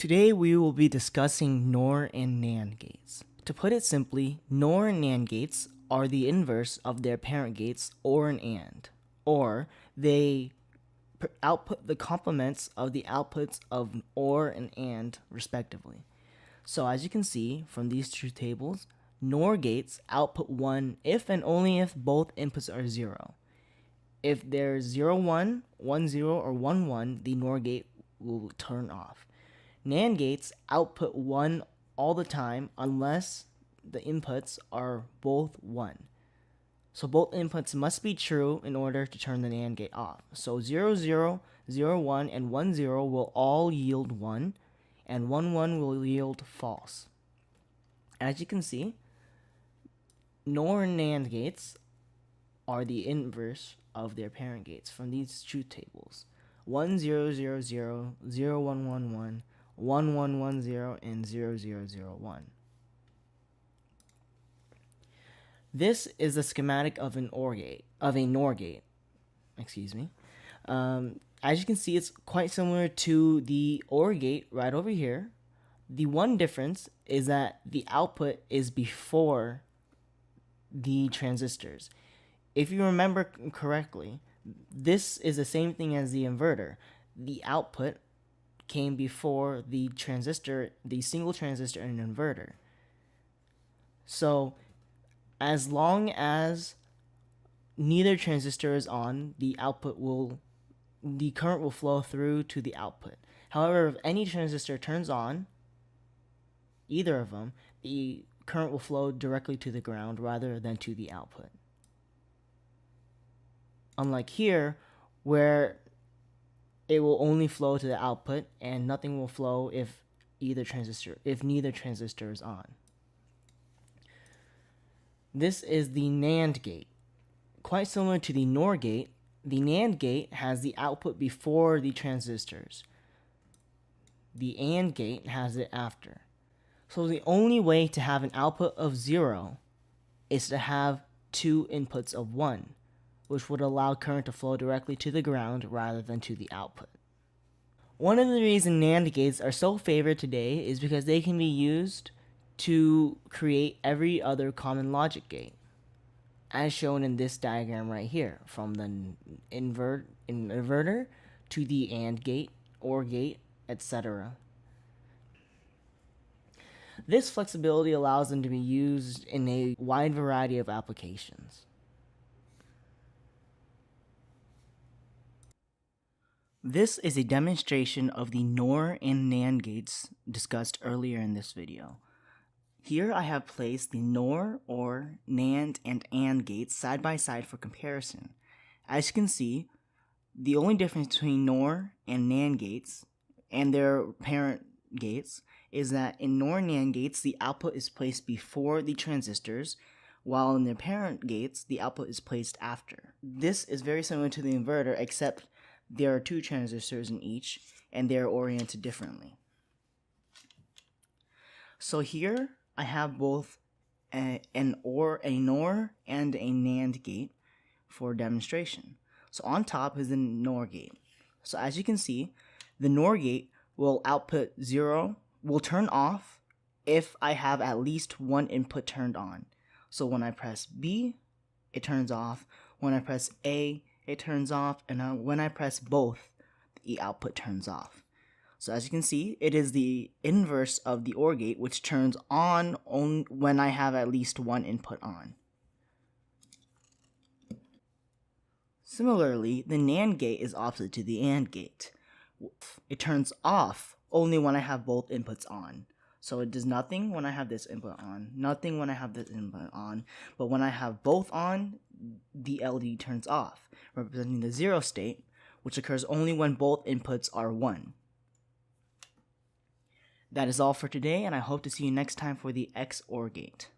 Today we will be discussing NOR and NAND gates. To put it simply, NOR and NAND gates are the inverse of their parent gates OR and AND, or they output the complements of the outputs of OR and AND respectively. So as you can see from these two tables, NOR gates output 1 if and only if both inputs are 0. If there's 0, 1, 1, 0, or 1, 1, the NOR gate will turn off. NAND gates output 1 all the time unless the inputs are both 1. So both inputs must be true in order to turn the NAND gate off. So 0, 0, 0, 1, and 1, 0 will all yield 1, and 1, 1 will yield false. As you can see, NOR and NAND gates are the inverse of their parent gates from these truth tables. 1, 0, 0, 0, 0, 1, 1, 1, 1, 1, 1, 0, and 0, 0, 0, 1. This is the schematic of a NOR gate. As you can see, it's quite similar to the OR gate right over here. The one difference is that the output is before the transistors. If you remember correctly, this is the same thing as the inverter. The output came before the transistor, the single transistor in an inverter. So as long as neither transistor is on, the current will flow through to the output. However, if any transistor turns on, either of them, the current will flow directly to the ground rather than to the output. Unlike here, where it will only flow to the output and nothing will flow if neither transistor is on. This is the NAND gate. Quite similar to the NOR gate, the NAND gate has the output before the transistors. The AND gate has it after. So the only way to have an output of 0 is to have two inputs of 1, which would allow current to flow directly to the ground rather than to the output. One of the reasons NAND gates are so favored today is because they can be used to create every other common logic gate, as shown in this diagram right here, from the inverter to the AND gate, OR gate, etc. This flexibility allows them to be used in a wide variety of applications. This is a demonstration of the NOR and NAND gates discussed earlier in this video. Here I have placed the NOR, OR, NAND, and AND gates side by side for comparison. As you can see, the only difference between NOR and NAND gates and their parent gates is that in NOR and NAND gates, the output is placed before the transistors, while in their parent gates, the output is placed after. This is very similar to the inverter, except there are two transistors in each, and they are oriented differently. So here I have both a NOR and a NAND gate for demonstration. So on top is the NOR gate. So as you can see, the NOR gate will output 0, will turn off if I have at least one input turned on. So when I press B, it turns off. When I press A, it turns off, and when I press both, the output turns off. So as you can see, it is the inverse of the OR gate, which turns on only when I have at least one input on. Similarly, the NAND gate is opposite to the AND gate. It turns off only when I have both inputs on. So it does nothing when I have this input on, nothing when I have this input on, but when I have both on, the LED turns off, representing the 0 state, which occurs only when both inputs are 1. That is all for today, and I hope to see you next time for the XOR gate.